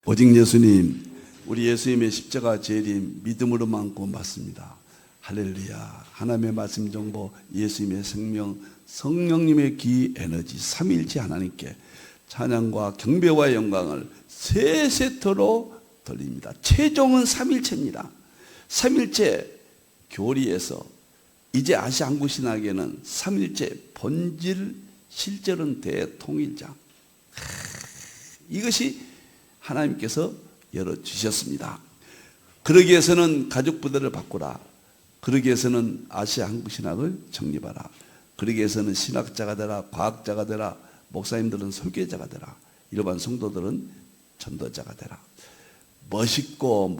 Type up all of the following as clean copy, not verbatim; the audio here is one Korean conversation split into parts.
오직 예수님, 우리 예수님의 십자가 재림 믿음으로 만고 맞습니다. 할렐루야. 하나님의 말씀 정보, 예수님의 생명, 성령님의 기 에너지, 삼위일체 하나님께 찬양과 경배와 영광을 세 세트로 돌립니다. 최종은 삼위일체입니다. 삼위일체 교리에서 이제 아시아 한국신학에는 삼위일체 본질, 실제로는 대통일자, 이것이 하나님께서 열어주셨습니다. 그러기 위해서는 가족부대를 바꾸라. 그러기 위해서는 아시아 한국신학을 정립하라. 그러기 위해서는 신학자가 되라, 과학자가 되라, 목사님들은 설교자가 되라, 일반 성도들은 전도자가 되라. 멋있고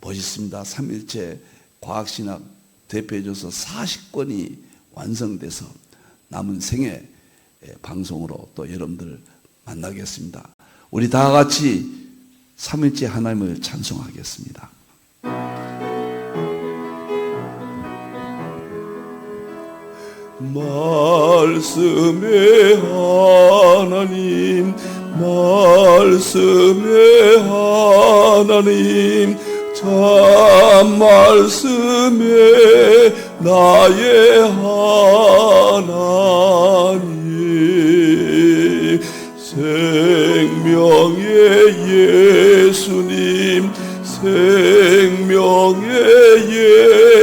멋있습니다. 삼일체 과학신학 대표해줘서 40권이 완성돼서 남은 생애 방송으로 또 여러분들 만나겠습니다. 우리 다 같이 삼일째 하나님을 찬송하겠습니다. 말씀의 하나님, 말씀의 하나님, 참 말씀의 나의 하나님, 생명의 예수님, 생명의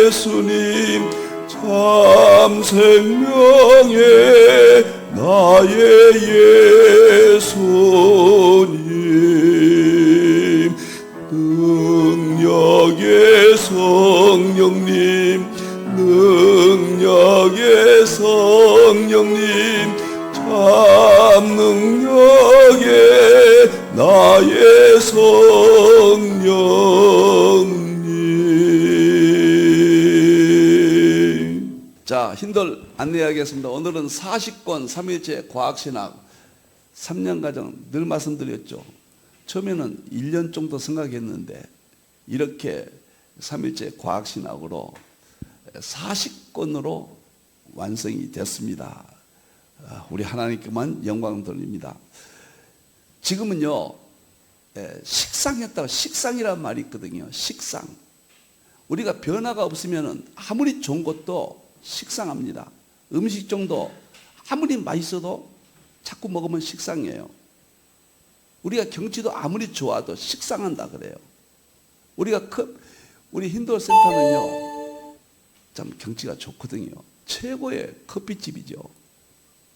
예수님, 참 생명의 나의 예수님, 능력의 성령님, 능력의 성령님, 참 능력의 나의 성령님. 자, 힌들 안내하겠습니다. 오늘은 40권 삼일체 과학신학 3년 과정 늘 말씀드렸죠. 처음에는 1년 정도 생각했는데 이렇게 삼일체 과학신학으로 40권으로 완성이 됐습니다. 우리 하나님께만 영광 돌립니다. 지금은요, 식상했다고, 식상이라는 말이 있거든요. 식상. 우리가 변화가 없으면 아무리 좋은 것도 식상합니다. 음식 정도 아무리 맛있어도 자꾸 먹으면 식상해요. 우리가 경치도 아무리 좋아도 식상한다 그래요. 우리 힌두 센터는요, 참 경치가 좋거든요. 최고의 커피집이죠.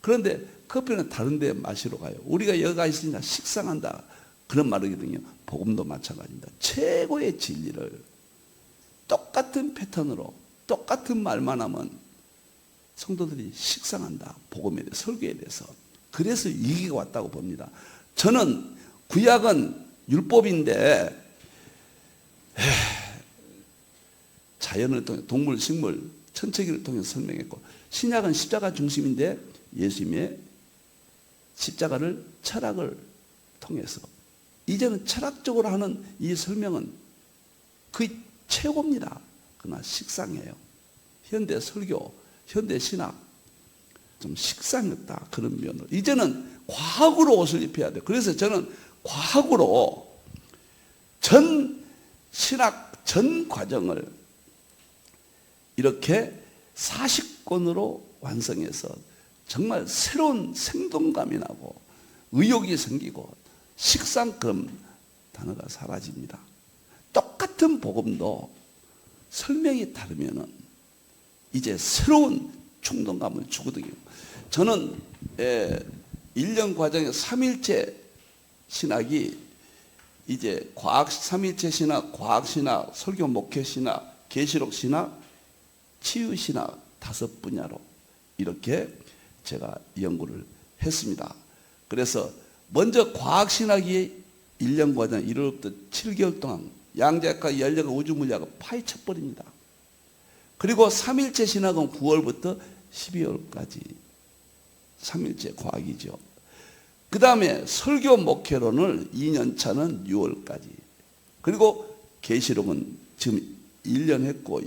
그런데 커피는 다른 데 마시러 가요. 우리가 여기가 있으니까 식상한다, 그런 말이거든요. 복음도 마찬가지입니다. 최고의 진리를 똑같은 패턴으로 똑같은 말만 하면 성도들이 식상한다. 복음에 대해서, 설교에 대해서. 그래서 위기가 왔다고 봅니다. 저는 구약은 율법인데 자연을 통해 동물, 식물, 천체기를 통해 설명했고, 신약은 십자가 중심인데 예수님의 십자가를, 철학을 통해서, 이제는 철학적으로 하는 이 설명은 거의 최고입니다. 그러나 식상해요. 현대 설교, 현대 신학 좀 식상했다, 그런 면으로. 이제는 과학으로 옷을 입혀야 돼요. 그래서 저는 과학으로 전 신학 전 과정을 이렇게 40권으로 완성해서 정말 새로운 생동감이 나고 의욕이 생기고 식상, 그런 단어가 사라집니다. 똑같은 복음도 설명이 다르면은 이제 새로운 충동감을 주거든요. 저는 1년 과정에 삼일체 신학이 이제 삼일체 신학, 과학신학, 설교 목회 신학, 계시록 신학, 치유 신학 5분야로 이렇게 제가 연구를 했습니다. 그래서 먼저 과학신학이 1년 과정 1월부터 7개월 동안 양자역학, 연력학, 우주물리학을 파헤쳐버립니다. 그리고 삼일체 신학은 9월부터 12월까지 삼일체 과학이죠. 그 다음에 설교 목회론을 2년차는 6월까지, 그리고 계시록은 지금 1년 했고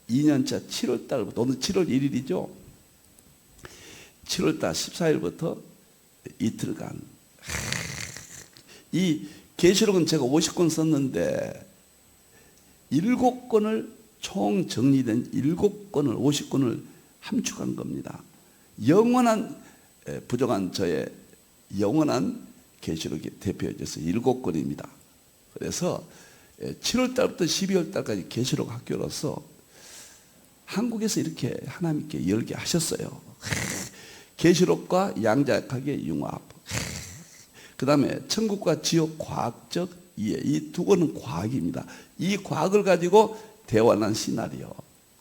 2년차 7월달부터, 오늘 7월 1일이죠. 7월달 14일부터 이틀간 이 계시록은 제가 50권 썼는데 7권을 총 정리된 7권을 50권을 함축한 겁니다. 영원한 부족한 저의 영원한 계시록이 대표해져서 7권입니다. 그래서 7월 달부터 12월 달까지 계시록 학교로서 한국에서 이렇게 하나님께 열게 하셨어요. 계시록과 양자역학의 융합, 그 다음에 천국과 지옥 과학적 이해, 이 두 권은 과학입니다. 이 과학을 가지고 대화한 시나리오,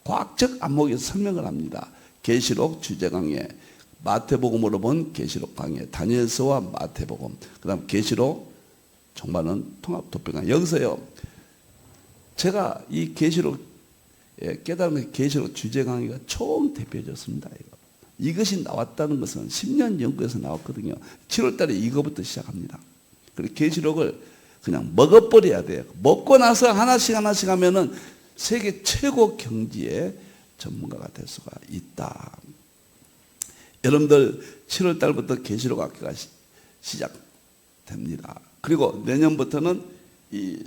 과학적 안목에서 설명을 합니다. 계시록 주제 강의, 마태복음으로 본 계시록 강의, 다니엘서와 마태복음, 그 다음 계시록 종말은 통합 도표 강의. 여기서요, 제가 이 계시록 깨달은 계시록 주제 강의가 총 대표해졌습니다. 이것이 나왔다는 것은 10년 연구에서 나왔거든요. 7월 달에 이거부터 시작합니다. 그리고 계시록을 그냥 먹어버려야 돼요. 먹고 나서 하나씩 하면은 세계 최고 경지의 전문가가 될 수가 있다. 여러분들 7월 달부터 계시록 학교가 시작됩니다. 그리고 내년부터는 이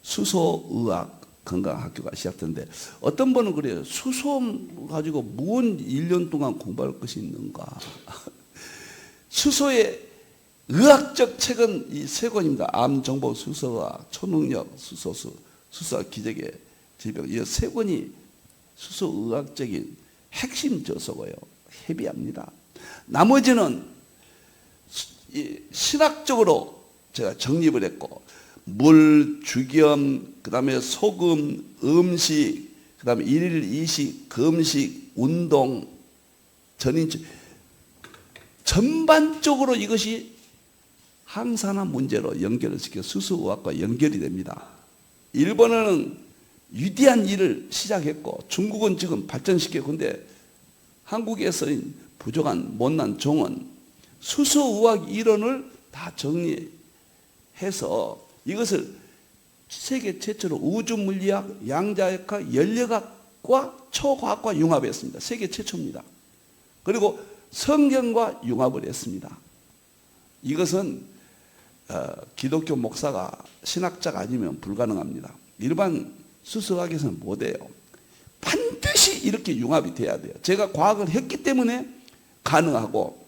수소의학 건강학교가 시작되는데, 어떤 분은 그래요. 수소 가지고 무슨 1년 동안 공부할 것이 있는가. 수소의 의학적 책은 이 3권입니다. 암, 정보, 수소와 초능력, 수소수, 수소와 기적의 질병. 이 3권이 수소의학적인 핵심 저서고요. 헤비합니다. 나머지는 신학적으로 제가 정립을 했고, 물, 주겸, 그 다음에 소금, 음식, 그 다음에 일일 이식, 금식, 운동, 전인치, 전반적으로 이것이 항산화 문제로 연결을 시켜 수소의학과 연결이 됩니다. 일본은 위대한 일을 시작했고, 중국은 지금 발전시켰고, 근데 한국에서 부족한 못난 종은 수소의학 이론을 다 정리해서 이것을 세계 최초로 우주물리학, 양자역학, 연력학과 초과학과 융합했습니다. 세계 최초입니다. 그리고 성경과 융합을 했습니다. 이것은 기독교 목사가 신학자가 아니면 불가능합니다. 일반 수소학에서는 못해요. 반드시 이렇게 융합이 돼야 돼요. 제가 과학을 했기 때문에 가능하고,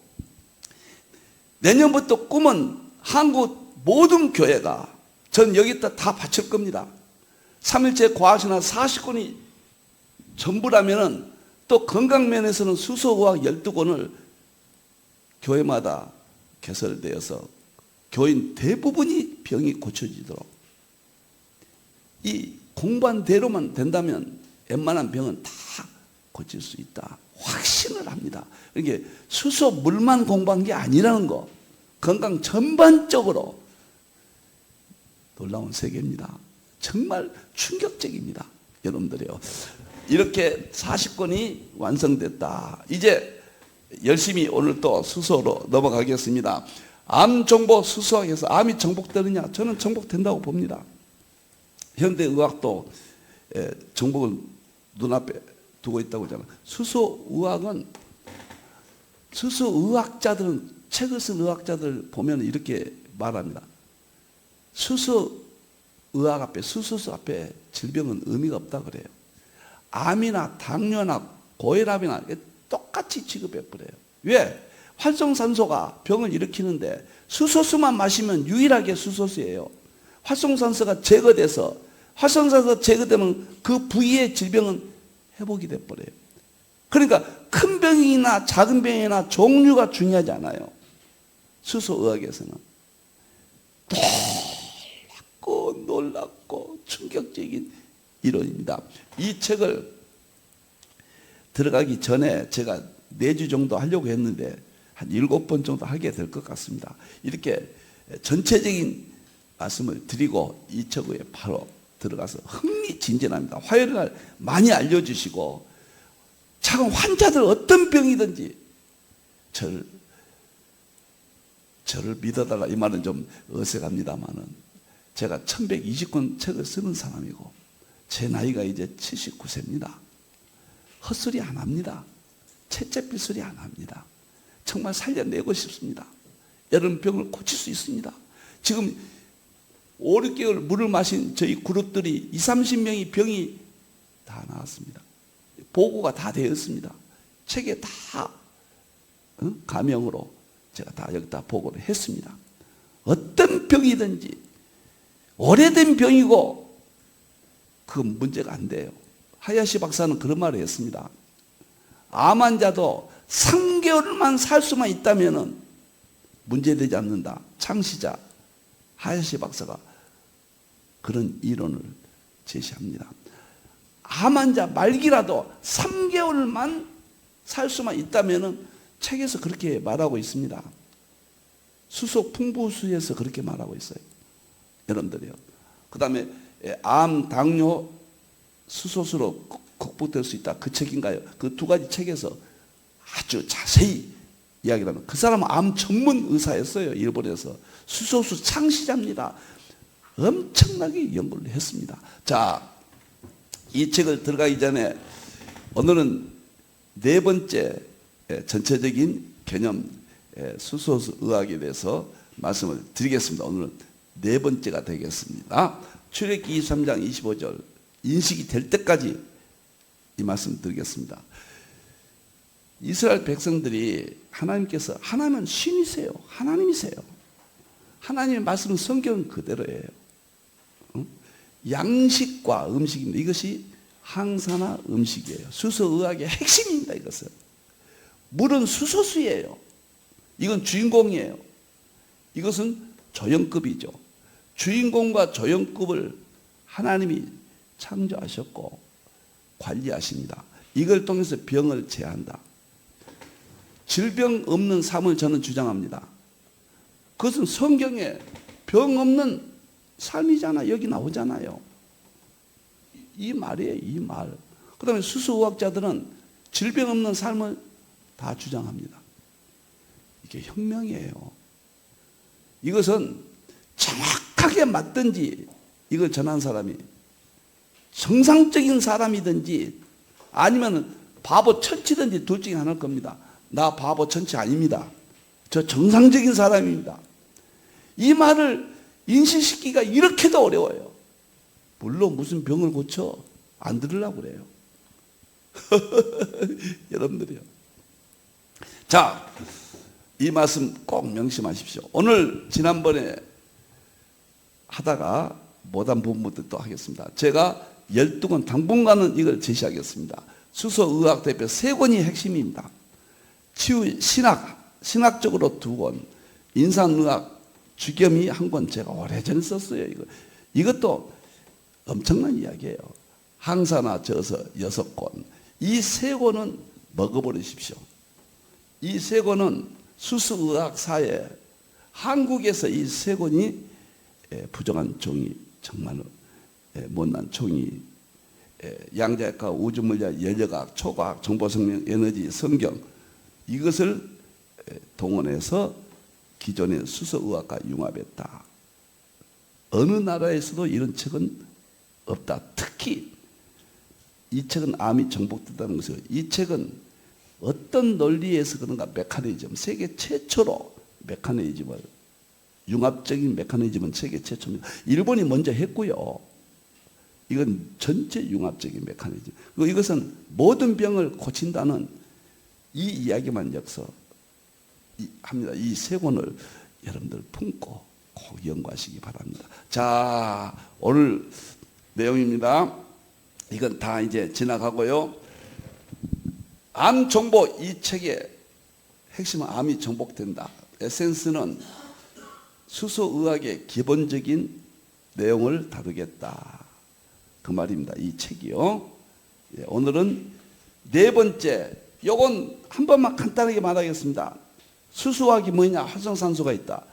내년부터 꿈은 한국 모든 교회가, 전 여기다 다 바칠 겁니다. 3일째 과학신학 40권이 전부라면은, 또 건강면에서는 수소의학 12권을 교회마다 개설되어서 교인 대부분이 병이 고쳐지도록, 이 공부한 대로만 된다면 웬만한 병은 다 고칠 수 있다. 확신을 합니다. 이게 수소 물만 공부한 게 아니라는 거, 건강 전반적으로 놀라운 세계입니다. 정말 충격적입니다. 여러분들이요. 이렇게 40권이 완성됐다. 이제 열심히 오늘 또 수소로 넘어가겠습니다. 암 정보 수소학에서 암이 정복되느냐? 저는 정복된다고 봅니다. 현대의학도 정복을 눈앞에 두고 있다고 하잖아요. 수소의학은, 수소의학자들은, 책을 쓴 의학자들 보면 이렇게 말합니다. 수소의학 앞에, 수소수 앞에 질병은 의미가 없다 그래요. 암이나 당뇨나 고혈압이나 똑같이 취급해버려요. 왜? 활성산소가 병을 일으키는데 수소수만 마시면 유일하게 수소수예요. 활성산소가 제거돼서, 활성산소가 제거되면 그 부위의 질병은 회복이 돼버려요. 그러니까 큰 병이나 작은 병이나 종류가 중요하지 않아요. 수소의학에서는. 놀랍고 충격적인 이론입니다. 이 책을 들어가기 전에 제가 4주 정도 하려고 했는데 한 7번 정도 하게 될 것 같습니다. 이렇게 전체적인 말씀을 드리고 이 책에 바로 들어가서 흥미진진합니다. 화요일 날 많이 알려주시고, 차가운 환자들 어떤 병이든지 저를 믿어달라, 이 말은 좀 어색합니다만은, 제가 1120권 책을 쓰는 사람이고 제 나이가 이제 79세입니다. 헛소리 안 합니다. 채찍 소리 안 합니다. 정말 살려내고 싶습니다. 여러분 병을 고칠 수 있습니다. 지금 5, 6개월 물을 마신 저희 그룹들이 20, 30명이 병이 다 나왔습니다. 보고가 다 되었습니다. 책에 다 가명으로 제가 다 여기다 보고를 했습니다. 어떤 병이든지 오래된 병이고 그건 문제가 안 돼요. 하야시 박사는 그런 말을 했습니다. 암 환자도 3개월만 살 수만 있다면 문제되지 않는다. 창시자 하야시 박사가 그런 이론을 제시합니다. 암 환자 말기라도 3개월만 살 수만 있다면 책에서 그렇게 말하고 있습니다. 수소 풍부수에서 그렇게 말하고 있어요. 여러분들이요. 그 다음에 암, 당뇨, 수소수로 극복될 수 있다. 그 책인가요? 그 두 가지 책에서 아주 자세히 이야기를 하면 그 사람은 암 전문 의사였어요. 일본에서. 수소수 창시자입니다. 엄청나게 연구를 했습니다. 자, 이 책을 들어가기 전에 오늘은 네 번째 전체적인 개념 수소수 의학에 대해서 말씀을 드리겠습니다. 오늘은 네 번째가 되겠습니다. 출애굽기 23장 25절 인식이 될 때까지 이 말씀 드리겠습니다. 이스라엘 백성들이 하나님께서 하나님은 신이세요. 하나님이세요. 하나님의 말씀은 성경 그대로예요. 양식과 음식입니다. 이것이 항산화 음식이에요. 수소의학의 핵심입니다. 이것은. 물은 수소수예요. 이건 주인공이에요. 이것은 조형급이죠. 주인공과 조형급을 하나님이 창조하셨고 관리하십니다. 이걸 통해서 병을 제한다. 질병 없는 삶을 저는 주장합니다. 그것은 성경에 병 없는 삶이잖아. 여기 나오잖아요. 이 말이에요. 이 말. 그 다음에 수소의학자들은 질병 없는 삶을 다 주장합니다. 이게 혁명이에요. 이것은 정확하게 맞든지 이걸 전한 사람이 정상적인 사람이든지 아니면 바보 천치든지 둘 중에 하나일 겁니다. 나 바보 천치 아닙니다. 저 정상적인 사람입니다. 이 말을 인식시키기가 이렇게도 어려워요. 물론 무슨 병을 고쳐 안 들으려고 그래요. 여러분들이요. 자, 이 말씀 꼭 명심하십시오. 오늘 지난번에 하다가 못한 부분부터 또 하겠습니다. 제가 12권 당분간은 이걸 제시하겠습니다. 수소의학 대표 3권이 핵심입니다. 치유 신학적으로 2권, 인상의학 주겸이 1권 제가 오래전에 썼어요. 이것도 엄청난 이야기예요. 항산화 저서 6권. 이 3권은 먹어버리십시오. 이 3권은 수소의학사에 한국에서 이 3권이 부정한 종이 정말 못난 종이 양자역학, 우주물리학, 연력학, 초과학, 정보생명, 에너지, 성경 이것을 동원해서 기존의 수소의학과 융합했다. 어느 나라에서도 이런 책은 없다. 특히 이 책은 암이 정복됐다는 것이고 이 책은 어떤 논리에서 그런가 메커니즘, 세계 최초로 메커니즘을 융합적인 메커니즘은 세계 최초입니다. 일본이 먼저 했고요. 이건 전체 융합적인 메커니즘. 그리고 이것은 모든 병을 고친다는 이 이야기만 역서 합니다. 이 3권을 여러분들 품고 꼭 연구하시기 바랍니다. 자, 오늘 내용입니다. 이건 다 이제 지나가고요. 암 정보 이 책의 핵심은 암이 정복된다. 에센스는 수소의학의 기본적인 내용을 다루겠다. 그 말입니다. 이 책이요. 오늘은 네 번째, 요건 한 번만 간단하게 말하겠습니다. 수소학이 뭐냐? 활성산소가 있다.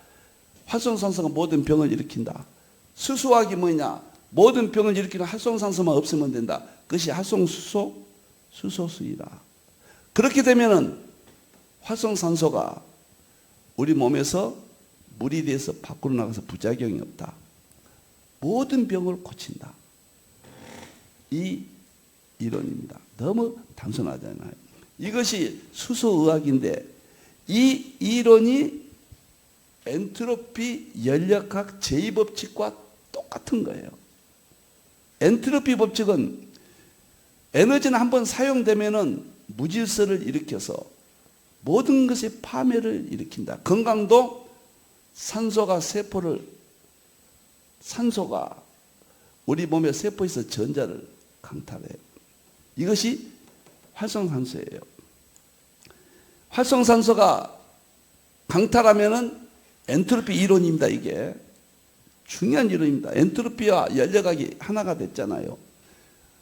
활성산소가 모든 병을 일으킨다. 수소학이 뭐냐? 모든 병을 일으키는 활성산소만 없으면 된다. 그것이 활성수소, 수소수이다. 그렇게 되면은 활성산소가 우리 몸에서 물이 돼서 밖으로 나가서 부작용이 없다. 모든 병을 고친다. 이 이론입니다. 너무 단순하잖아요. 이것이 수소의학인데 이 이론이 엔트로피 연력학 제2법칙과 똑같은 거예요. 엔트로피 법칙은 에너지는 한번 사용되면은 무질서를 일으켜서 모든 것의 파멸을 일으킨다. 건강도 산소가 우리 몸의 세포에서 전자를 강탈해요. 이것이 활성산소예요. 활성산소가 강탈하면은 엔트로피 이론입니다. 이게 중요한 이론입니다. 엔트로피와 연력학이 하나가 됐잖아요.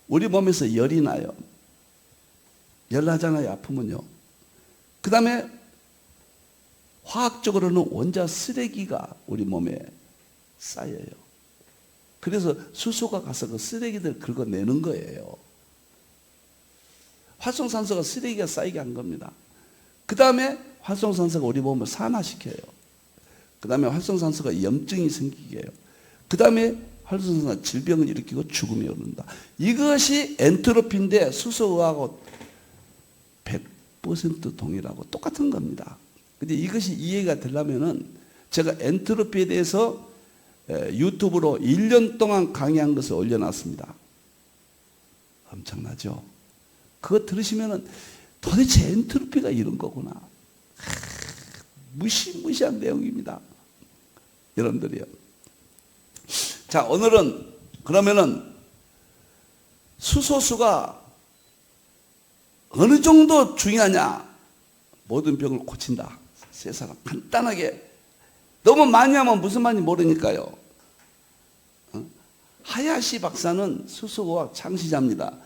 우리 몸에서 열이 나요. 열나잖아요. 아프면요. 그 다음에 화학적으로는 원자 쓰레기가 우리 몸에 쌓여요. 그래서 수소가 가서 그 쓰레기들 긁어내는 거예요. 활성산소가 쓰레기가 쌓이게 한 겁니다. 그 다음에 활성산소가 우리 몸을 산화시켜요. 그 다음에 활성산소가 염증이 생기게 해요. 그 다음에 활성산소가 질병을 일으키고 죽음이 오른다. 이것이 엔트로피인데 수소하고 100% 동일하고 똑같은 겁니다. 근데 이것이 이해가 되려면은 제가 엔트로피에 대해서 유튜브로 1년 동안 강의한 것을 올려놨습니다. 엄청나죠? 그거 들으시면은 도대체 엔트로피가 이런 거구나. 무시무시한 내용입니다. 여러분들이요. 자, 오늘은 그러면은 수소수가 어느 정도 중요하냐? 모든 병을 고친다. 세 사람 간단하게. 너무 많이 하면 무슨 말인지 모르니까요. 하야시 박사는 수소의학 창시자입니다.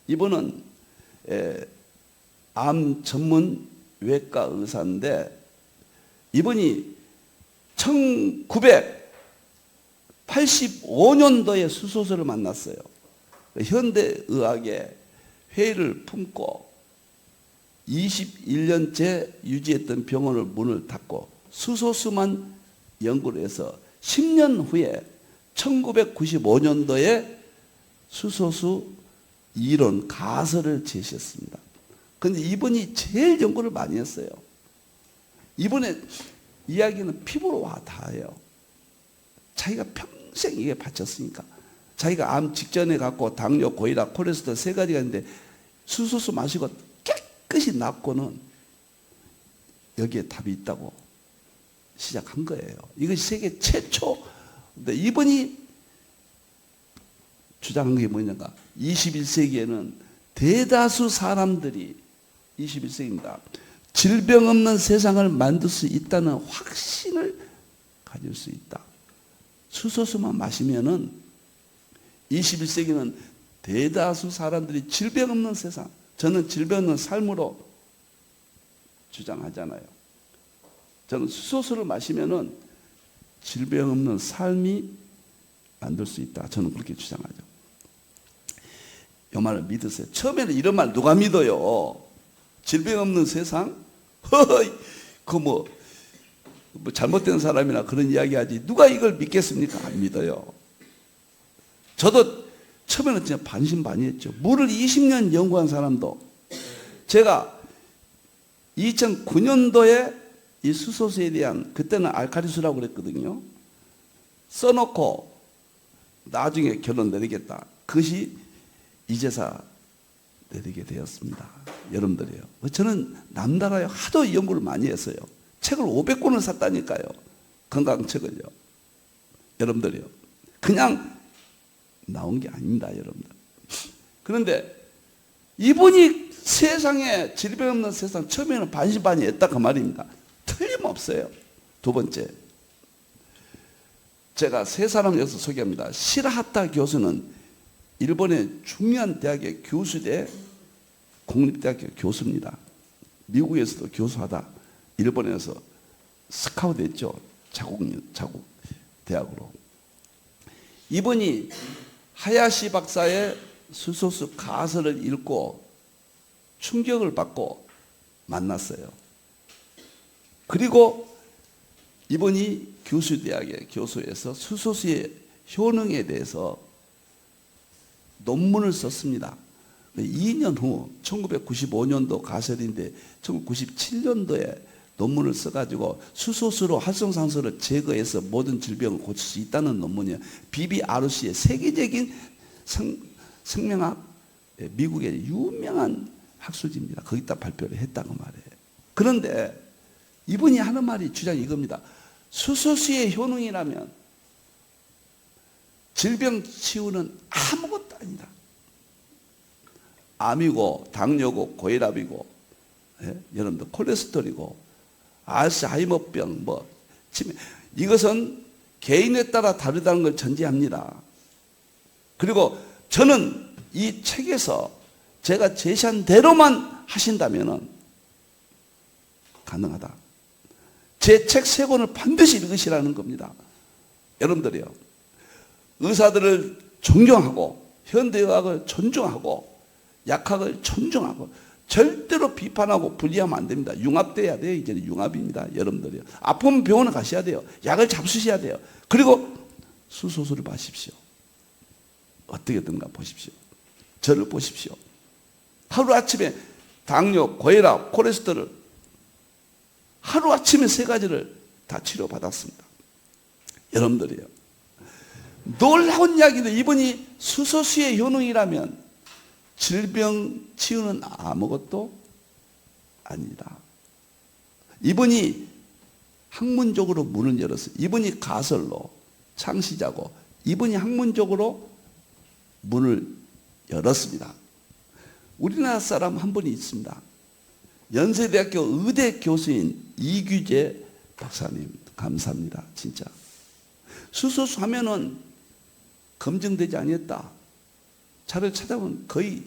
이분은 암 전문 외과 의사인데 이분이 1985년도에 수소수를 만났어요. 현대의학의 회의를 품고 21년째 유지했던 병원을 문을 닫고 수소수만 연구를 해서 10년 후에 1995년도에 수소수 이론 가설을 제시했습니다. 그런데 이분이 제일 연구를 많이 했어요. 이분의 이야기는 피부로 와 닿아요. 자기가 평생 이게 바쳤으니까. 자기가 암 직전에 갖고 당뇨, 고혈압, 콜레스테롤 세 가지가 있는데 수소수 마시고 깨끗이 낫고는 여기에 답이 있다고 시작한 거예요. 이것이 세계 최초. 근데 이분이 주장한 게 뭐냐가 21세기에는 대다수 사람들이 21세기입니다. 질병 없는 세상을 만들 수 있다는 확신을 가질 수 있다. 수소수만 마시면은 21세기는 대다수 사람들이 질병 없는 세상, 저는 질병 없는 삶으로 주장하잖아요. 저는 수소수를 마시면은 질병 없는 삶이 만들 수 있다. 저는 그렇게 주장하죠. 이 말을 믿으세요. 처음에는 이런 말 누가 믿어요? 질병 없는 세상? 허허이, 뭐 잘못된 사람이나 그런 이야기 하지. 누가 이걸 믿겠습니까? 안 믿어요. 저도 처음에는 진짜 반신반의했죠. 물을 20년 연구한 사람도 제가 2009년도에 이 수소수에 대한 그때는 알칼리수라고 그랬거든요. 써놓고 나중에 결론 내리겠다. 그것이 이제사 내리게 되었습니다. 여러분들이요. 저는 남나라에 하도 연구를 많이 했어요. 책을 500권을 샀다니까요. 건강책을요. 여러분들이요. 그냥 나온 게 아닙니다, 여러분들. 그런데 이분이 세상에 질병 없는 세상 처음에는 반신반의했다 그 말입니다. 틀림없어요. 두 번째, 제가 세 사람을 여기서 소개합니다. 시라하타 교수는 일본의 중요한 대학의 교수대 공립대학교 교수입니다. 미국에서도 교수하다 일본에서 스카우트 했죠. 자국 대학으로. 이분이 하야시 박사의 수소수 가설을 읽고 충격을 받고 만났어요. 그리고 이분이 교수대학의 교수에서 수소수의 효능에 대해서 논문을 썼습니다. 2년 후 1995년도 가설인데 1997년도에 논문을 써가지고 수소수로 활성산소를 제거해서 모든 질병을 고칠 수 있다는 논문이에요. BBRC의 세계적인 생명학, 미국의 유명한 학술지입니다. 거기다 발표를 했다고 말해요. 그런데 이분이 하는 말이 주장이 이겁니다. 수소수의 효능이라면 질병 치유는 아무것도 아니다. 암이고 당뇨고 고혈압이고, 여러분들 콜레스테롤이고 알츠하이머병, 치매, 이것은 개인에 따라 다르다는 걸 전제합니다. 그리고 저는 이 책에서 제가 제시한 대로만 하신다면 가능하다. 제 책 3권을 반드시 읽으시라는 겁니다. 여러분들이요, 의사들을 존경하고 현대의학을 존중하고 약학을 존중하고 절대로 비판하고 분리하면 안 됩니다. 융합돼야 돼요. 이제는 융합입니다. 여러분들이요, 아프면 병원에 가셔야 돼요. 약을 잡수셔야 돼요. 그리고 수소수를 마십시오. 어떻게든가 보십시오. 저를 보십시오. 하루아침에 당뇨, 고혈압, 콜레스테롤 하루아침에 3가지를 다 치료받았습니다. 여러분들이요, 놀라운 이야기도, 이분이 수소수의 효능이라면 질병 치유는 아무것도 아니다. 이분이 학문적으로 문을 열었어요. 이분이 가설로 창시자고 이분이 학문적으로 문을 열었습니다. 우리나라 사람 한 분이 있습니다. 연세대학교 의대 교수인 이규재 박사님, 감사합니다. 진짜 수소수 하면은 검증되지 아니었다. 자료를 찾아보면 거의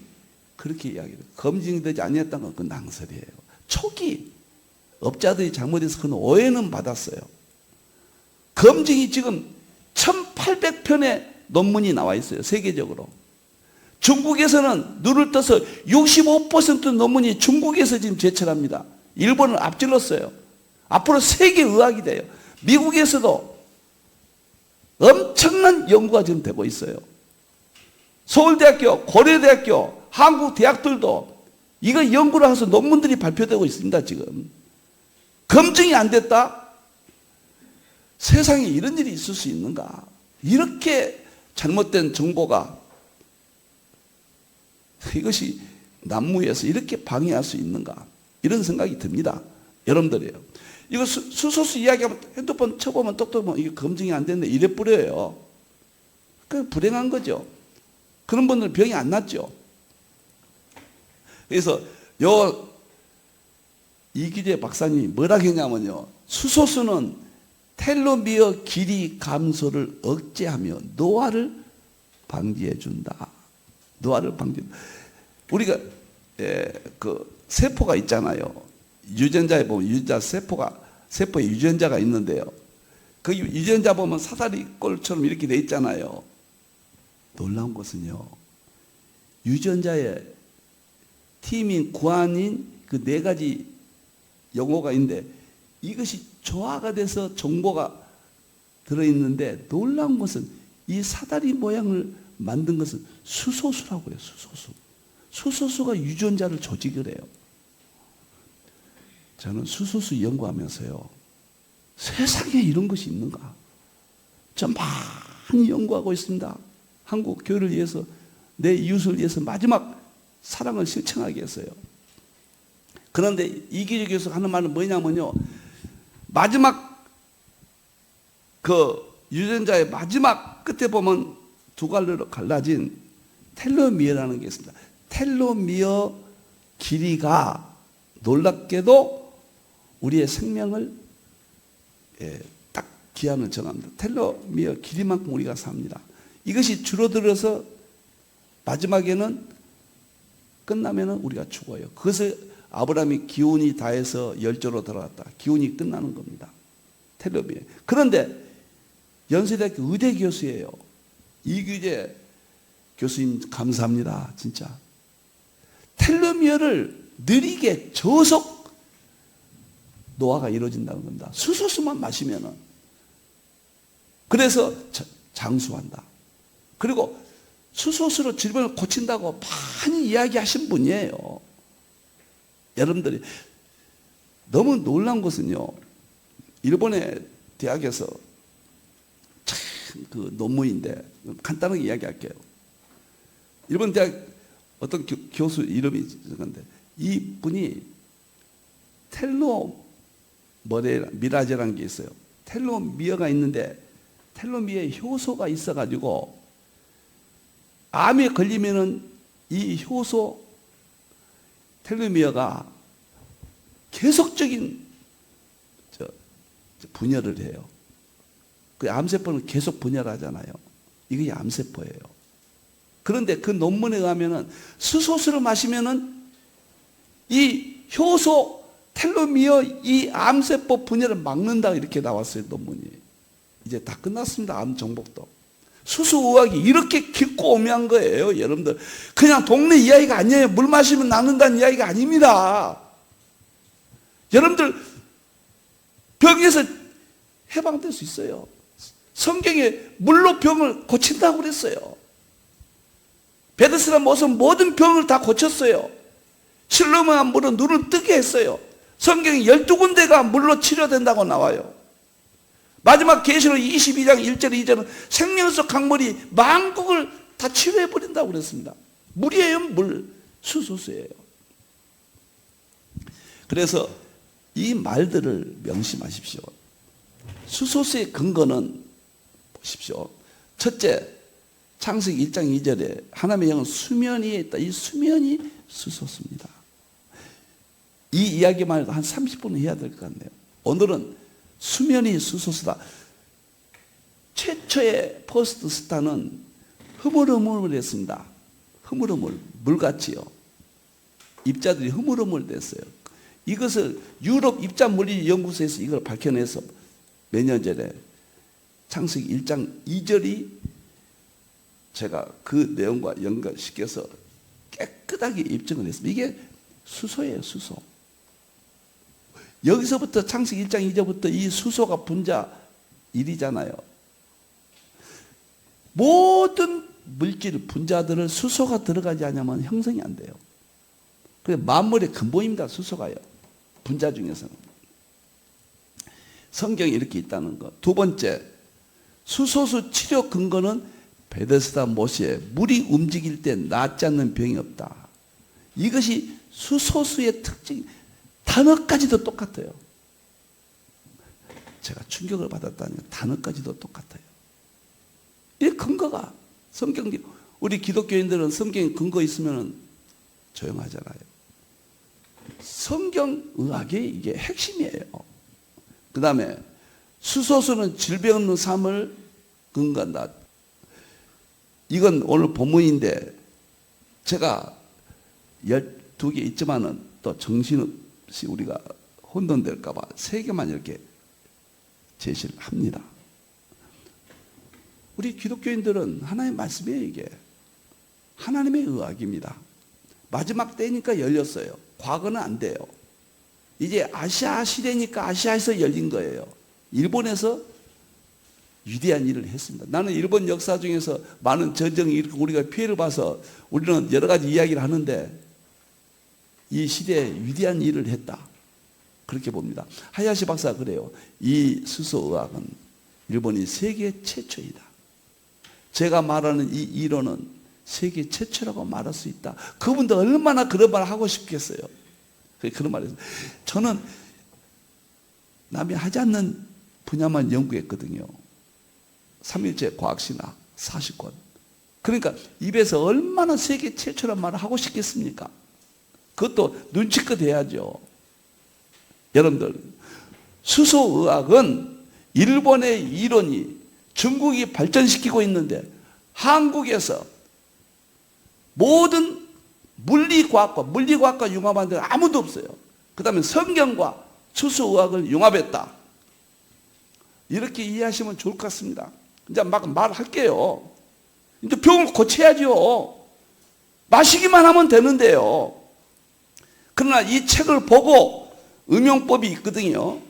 그렇게 이야기해요. 검증되지 아니었다는 건 그 낭설이에요. 초기 업자들이 잘못해서 그런 오해는 받았어요. 검증이 지금 1800편의 논문이 나와 있어요. 세계적으로. 중국에서는 눈을 떠서 65% 논문이 중국에서 지금 제철합니다. 일본은 앞질렀어요. 앞으로 세계 의학이 돼요. 미국에서도 엄청난 연구가 지금 되고 있어요. 서울대학교, 고려대학교, 한국 대학들도 이거 연구를 해서 논문들이 발표되고 있습니다. 지금 검증이 안 됐다? 세상에 이런 일이 있을 수 있는가? 이렇게 잘못된 정보가 이것이 난무해서 이렇게 방해할 수 있는가? 이런 생각이 듭니다. 여러분들이요, 이거 수소수 이야기하면 핸드폰 쳐보면 똑똑 보면 이게 검증이 안 됐네 이래 뿌려요. 그 불행한 거죠. 그런 분들은 병이 안 낫죠. 그래서 이기재 박사님이 뭐라 했냐면요, 수소수는 텔로미어 길이 감소를 억제하며 노화를 방지해 준다. 노화를 방지. 우리가 그 세포가 있잖아요. 유전자에 보면 유전자 세포에 유전자가 있는데요. 그 유전자 보면 사다리 꼴처럼 이렇게 돼 있잖아요. 놀라운 것은요, 유전자에 팀인 구안인 그 4가지 용어가 있는데 이것이 조화가 돼서 정보가 들어있는데, 놀라운 것은 이 사다리 모양을 만든 것은 수소수라고 해요. 수소수가 유전자를 조직을 해요. 저는 수소수 연구하면서요, 세상에 이런 것이 있는가? 저 많이 연구하고 있습니다. 한국 교회를 위해서, 내 이웃을 위해서 마지막 사랑을 실천하게 했어요. 그런데 이기재 교수가 하는 말은 뭐냐면요, 마지막 그 유전자의 마지막 끝에 보면 2갈래로 갈라진 텔로미어라는 게 있습니다. 텔로미어 길이가 놀랍게도 우리의 생명을 딱 기한을 정합니다. 텔로미어 길이만큼 우리가 삽니다. 이것이 줄어들어서 마지막에는 끝나면은 우리가 죽어요. 그것을 아브라함이 기운이 다해서 열조로 들어갔다. 기운이 끝나는 겁니다. 텔로미어. 그런데 연세대학교 의대 교수예요. 이규재 교수님 감사합니다. 진짜. 텔로미어를 느리게 저속 노화가 이루어진다는 겁니다. 수소수만 마시면은. 그래서 장수한다. 그리고 수소수로 질병을 고친다고 많이 이야기하신 분이에요. 여러분들이 너무 놀란 것은요, 일본의 대학에서 참 그 논문인데 간단하게 이야기할게요. 일본 대학 어떤 교수 이름이 있는데 이 분이 텔로미라제라는 게 있어요. 텔로미어가 있는데 텔로미어에 효소가 있어가지고 암에 걸리면은 이 효소 텔로미어가 계속적인 분열을 해요. 그 암세포는 계속 분열하잖아요. 이게 암세포예요. 그런데 그 논문에 의하면은 수소수를 마시면은 이 효소 텔로미어 이 암세포 분열을 막는다 이렇게 나왔어요, 논문이. 이제 다 끝났습니다. 암 정복도. 수소의학이 이렇게 깊고 오묘한 거예요, 여러분들. 그냥 동네 이야기가 아니에요. 물 마시면 낫는다는 이야기가 아닙니다. 여러분들 병에서 해방될 수 있어요. 성경에 물로 병을 고친다고 그랬어요. 베데스다 못은 모든 병을 다 고쳤어요. 실로암 물은 눈을 뜨게 했어요. 성경에 12군데가 물로 치료된다고 나와요. 마지막 계시록 22장 1절 2절은 생명수 강물이 만국을 다 치료해버린다고 그랬습니다. 물이에요, 물. 수소수예요. 그래서 이 말들을 명심하십시오. 수소수의 근거는 보십시오. 첫째, 창세기 1장 2절에 하나님의 영은 수면 위에 있다. 이 수면이 수소수입니다. 이 이야기만 해도 한 30분은 해야 될 것 같네요. 오늘은 수면이 수소수다. 최초의 포스트 스타는 흐물흐물했습니다. 흐물흐물, 물같이요. 입자들이 흐물흐물 됐어요. 이것을 유럽 입자물리연구소에서 이걸 밝혀내서 몇 년 전에 창세기 1장 2절이 제가 그 내용과 연결시켜서 깨끗하게 입증을 했습니다. 이게 수소예요, 수소. 여기서부터 창세기 1장 2절부터 이 수소가 분자 1이잖아요. 모든 물질 분자들을 수소가 들어가지 않으면 형성이 안 돼요. 그래서 만물의 근본입니다, 수소가요. 분자 중에서는. 성경에 이렇게 있다는 것. 두 번째, 수소수 치료 근거는 베데스다 못에 물이 움직일 때 낫지 않는 병이 없다. 이것이 수소수의 특징, 단어까지도 똑같아요. 제가 충격을 받았다니 단어까지도 똑같아요. 이 근거가 성경, 우리 기독교인들은 성경에 근거 있으면 조용하잖아요. 성경의학의 이게 핵심이에요. 그 다음에 수소수는 질병 없는 삶을 근거한다. 이건 오늘 본문인데 제가 12개 있지만은 또 정신없이 우리가 혼돈될까 봐 3개만 이렇게 제시를 합니다. 우리 기독교인들은 하나님의 말씀이에요, 이게. 하나님의 의학입니다. 마지막 때니까 열렸어요. 과거는 안 돼요. 이제 아시아 시대니까 아시아에서 열린 거예요. 일본에서 위대한 일을 했습니다. 나는 일본 역사 중에서 많은 전쟁이 이렇게 우리가 피해를 봐서 우리는 여러 가지 이야기를 하는데 이 시대에 위대한 일을 했다. 그렇게 봅니다. 하야시 박사가 그래요. 이 수소의학은 일본이 세계 최초이다. 제가 말하는 이 이론은 세계 최초라고 말할 수 있다. 그분도 얼마나 그런 말을 하고 싶겠어요. 그런 말을 해서 저는 남이 하지 않는 분야만 연구했거든요. 3일째 과학신학 40권. 그러니까 입에서 얼마나 세계 최초란 말을 하고 싶겠습니까? 그것도 눈치껏 해야죠. 여러분들, 수소의학은 일본의 이론이 중국이 발전시키고 있는데 한국에서 모든 물리과학과 융합한 데가 아무도 없어요. 그 다음에 성경과 수소의학을 융합했다. 이렇게 이해하시면 좋을 것 같습니다. 이제 막 말할게요. 이제 병을 고쳐야죠. 마시기만 하면 되는데요. 그러나 이 책을 보고 응용법이 있거든요.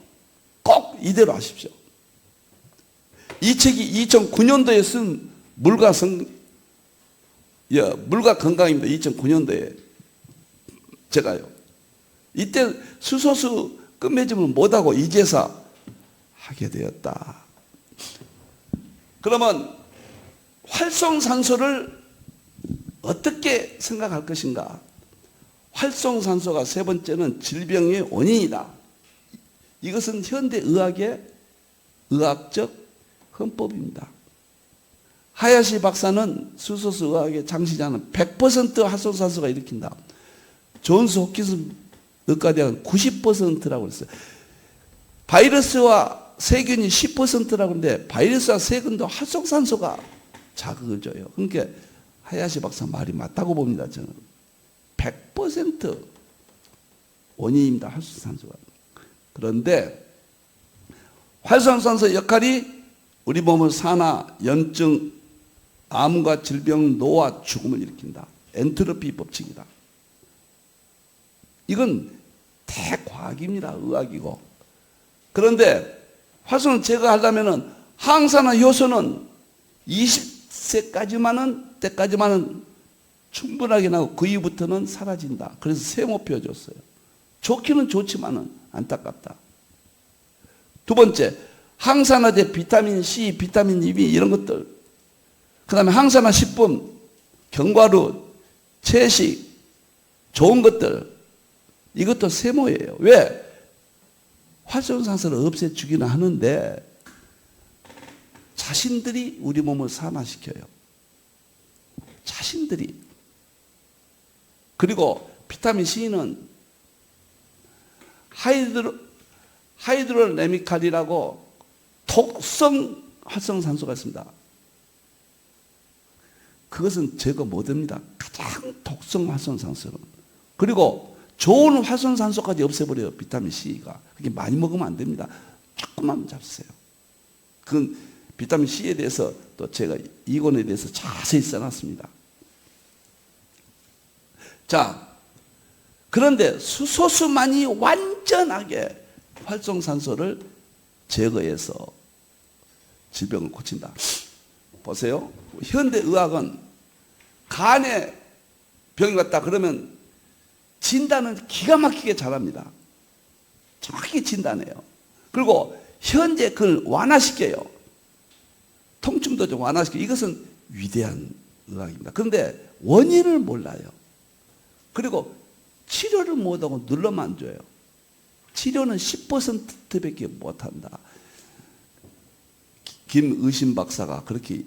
꼭 이대로 하십시오. 이 책이 2009년도에 쓴 물과 건강입니다. 2009년도에 제가요. 이때 수소수 끝맺음을 못하고 이제서 하게 되었다. 그러면 활성산소를 어떻게 생각할 것인가? 활성산소가 세 번째는 질병의 원인이다. 이것은 현대의학의 의학적 헌법입니다. 하야시 박사는 수소수 의학의 장시자는 100% 활성산소가 일으킨다. 존스 홉킨스 의과대학은 90%라고 했어요. 바이러스와 세균이 10%라고 하는데 바이러스와 세균도 활성산소가 자극을 줘요. 그러니까 하야시 박사 말이 맞다고 봅니다. 저는 100% 원인입니다. 활성산소가. 그런데 활성산소 역할이 우리 몸의 산화, 염증, 암과 질병, 노화, 죽음을 일으킨다. 엔트로피 법칙이다. 이건 대과학입니다. 의학이고. 그런데 활성을 제거하려면 항산화 효소는 20세까지만은 충분하게 나고 그 이후부터는 사라진다. 그래서 세모표 줬어요. 좋기는 좋지만은 안타깝다. 두 번째, 항산화제 비타민 C, 비타민 E, 이런 것들. 그 다음에 항산화 식품, 견과류, 채식, 좋은 것들. 이것도 세모예요. 왜? 활성산소를 없애주기는 하는데 자신들이 우리 몸을 산화시켜요. 자신들이. 그리고 비타민 C는 하이드로레미칼이라고 독성 활성산소가 있습니다. 그것은 제거 못합니다. 가장 독성 활성산소는. 그리고 좋은 활성산소까지 없애버려요. 비타민 C가. 그게 많이 먹으면 안 됩니다. 조금만 잡으세요. 그건 비타민 C에 대해서 또 제가 이론에 대해서 자세히 써놨습니다. 자, 그런데 수소수만이 완전하게 활성산소를 제거해서 질병을 고친다. 보세요. 현대의학은 간에 병이 왔다 그러면 진단은 기가 막히게 잘합니다. 정확히 진단해요. 그리고 현재 그걸 완화시켜요. 통증도 좀 완화시켜요. 이것은 위대한 의학입니다. 그런데 원인을 몰라요. 그리고 치료를 못하고 눌러만 줘요. 치료는 10%밖에 못한다. 김의심 박사가 그렇게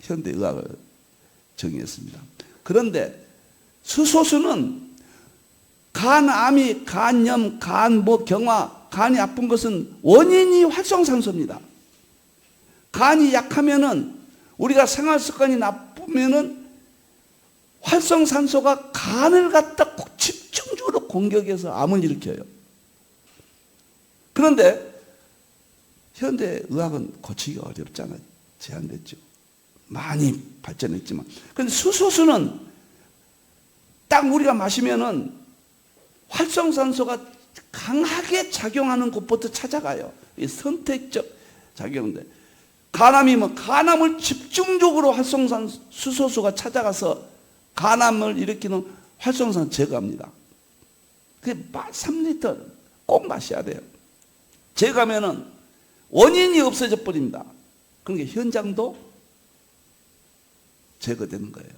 현대의학을 정의했습니다. 그런데 수소수는 간암이, 간염, 경화, 간이 아픈 것은 원인이 활성산소입니다. 간이 약하면은 우리가 생활 습관이 나쁘면은 활성산소가 간을 갖다 집중적으로 공격해서 암을 일으켜요. 그런데 현대 의학은 고치기가 어렵잖아요. 제한됐죠. 많이 발전했지만. 그런데 수소수는 딱 우리가 마시면은 활성산소가 강하게 작용하는 곳부터 찾아가요. 이 선택적 작용인데. 간암이면 간암을 집중적으로 수소수가 찾아가서 간암을 일으키는 활성산소 제거합니다. 그게 3리터 꼭 마셔야 돼요. 제거하면은 원인이 없어져 버립니다. 그러니까 현장도 제거되는 거예요.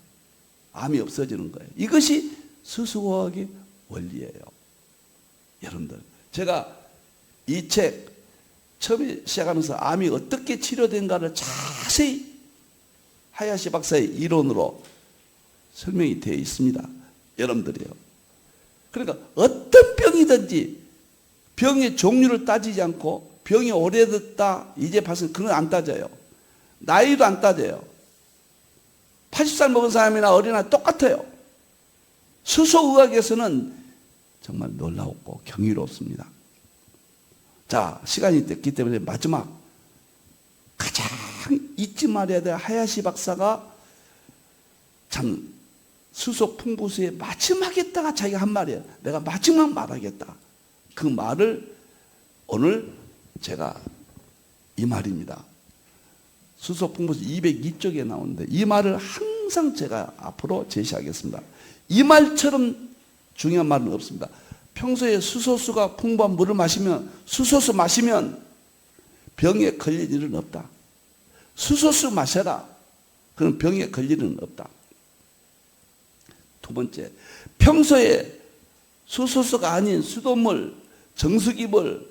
암이 없어지는 거예요. 이것이 수소화학의 원리예요. 여러분들, 제가 이 책 처음에 시작하면서 암이 어떻게 치료된가를 자세히 하야시 박사의 이론으로 설명이 되어 있습니다. 여러분들이요. 그러니까 어떤 병이든지 병의 종류를 따지지 않고 병이 오래됐다, 이제 봤으니 그건 안 따져요. 나이도 안 따져요. 80살 먹은 사람이나 어린아이 똑같아요. 수소의학에서는 정말 놀라웠고 경이롭습니다. 자, 시간이 됐기 때문에 마지막 가장 잊지 말아야 될 하야시 박사가 참 수소 풍부수의 마지막에다가 자기가 한 말이에요. 내가 마지막 말하겠다. 그 말을 오늘 제가 이 말입니다. 수소 풍부수 202쪽에 나오는데 이 말을 항상 제가 앞으로 제시하겠습니다. 이 말처럼 중요한 말은 없습니다. 평소에 수소수가 풍부한 물을 마시면, 수소수 마시면 병에 걸릴 일은 없다. 수소수 마셔라. 그럼 병에 걸릴 일은 없다. 두 번째, 평소에 수소수가 아닌 수돗물, 정수기물,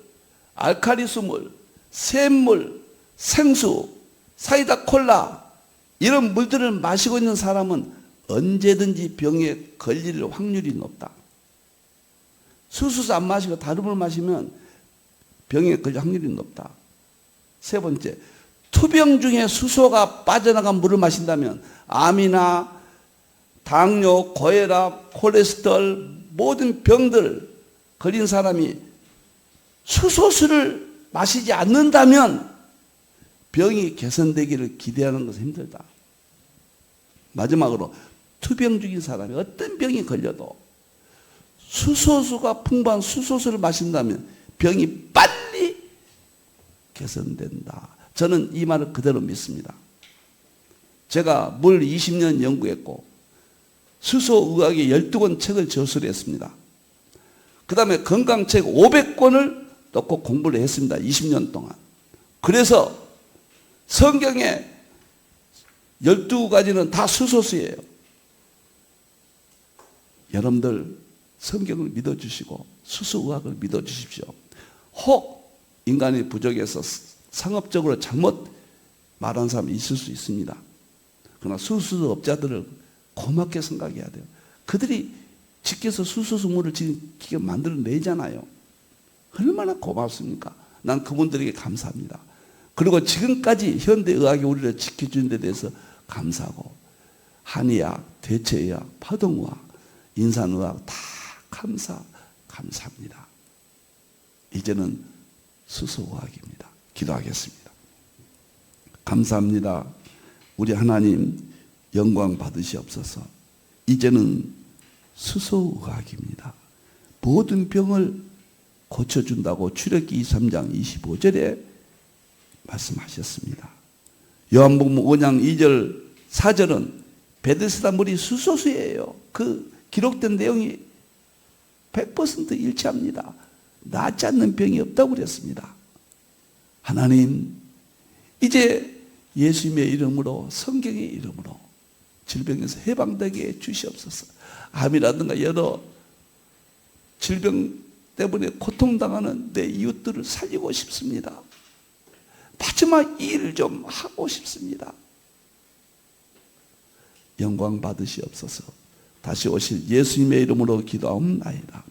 알칼리수물, 샘물, 생수, 사이다 콜라 이런 물들을 마시고 있는 사람은 언제든지 병에 걸릴 확률이 높다. 수소수 안 마시고 다른 물 마시면 병에 걸릴 확률이 높다. 세 번째, 투병 중에 수소가 빠져나간 물을 마신다면 암이나 당뇨, 고혈압, 콜레스테롤 모든 병들 걸린 사람이 수소수를 마시지 않는다면 병이 개선되기를 기대하는 것은 힘들다. 마지막으로 투병 중인 사람이 어떤 병이 걸려도 수소수가 풍부한 수소수를 마신다면 병이 빨리 개선된다. 저는 이 말을 그대로 믿습니다. 제가 물 20년 연구했고 수소의학의 12권 책을 저술했습니다. 그 다음에 건강책 500권을 놓고 공부를 했습니다. 20년 동안. 그래서 성경에 12가지는 다 수소수예요. 여러분들 성경을 믿어주시고 수소의학을 믿어주십시오. 혹 인간이 부족해서 상업적으로 잘못 말한 사람이 있을 수 있습니다. 그러나 수소업자들을 고맙게 생각해야 돼요. 그들이 직계서 수소수물을 지금 기가 만들어내잖아요. 얼마나 고맙습니까? 난 그분들에게 감사합니다. 그리고 지금까지 현대의학이 우리를 지켜주는 데 대해서 감사하고 한의학, 대체의학, 파동의학, 인산의학 다 감사합니다. 이제는 수소의학입니다. 기도하겠습니다. 감사합니다. 우리 하나님 영광 받으시옵소서. 이제는 수소의학입니다. 모든 병을 고쳐준다고 출애굽기 23장 25절에 말씀하셨습니다. 요한복음 5장 2절 4절은 베데스다 물이 수소수예요. 그 기록된 내용이 100% 일치합니다. 낫지 않는 병이 없다고 그랬습니다. 하나님, 이제 예수님의 이름으로, 성경의 이름으로 질병에서 해방되게 해 주시옵소서. 암이라든가 여러 질병 때문에 고통당하는 내 이웃들을 살리고 싶습니다. 마지막 일 좀 하고 싶습니다. 영광 받으시옵소서. 다시 오실 예수님의 이름으로 기도하옵나이다.